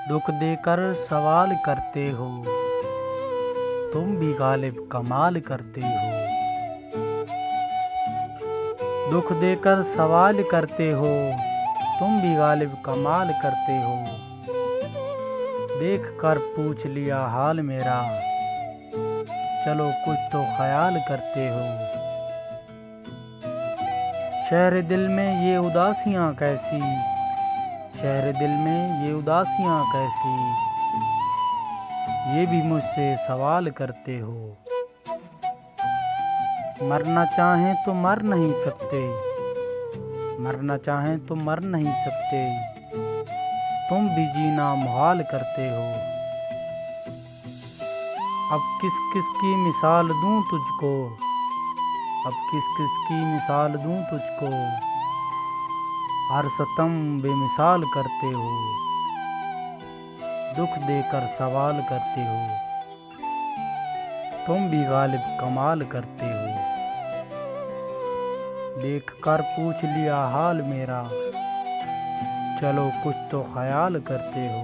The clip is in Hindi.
दुख देकर सवाल करते हो, तुम भी गालिब कमाल करते हो। दुख देकर सवाल करते हो, तुम भी गालिब कमाल करते हो। देख कर पूछ लिया हाल मेरा, चलो कुछ तो ख्याल करते हो। शहर दिल में ये उदासियां कैसी, शहर दिल में ये उदासियां कैसी, ये भी मुझसे सवाल करते हो। मरना चाहें तो मर नहीं सकते, मरना चाहें तो मर नहीं सकते, तुम भी जीना मुहाल करते हो। अब किस किस की मिसाल दूं तुझको, अब किस किस की मिसाल दूं तुझको, हर सितम बेमिसाल करते हो। दुख देकर सवाल करते हो, तुम भी गालिब कमाल करते हो। देख कर पूछ लिया हाल मेरा, चलो कुछ तो ख्याल करते हो।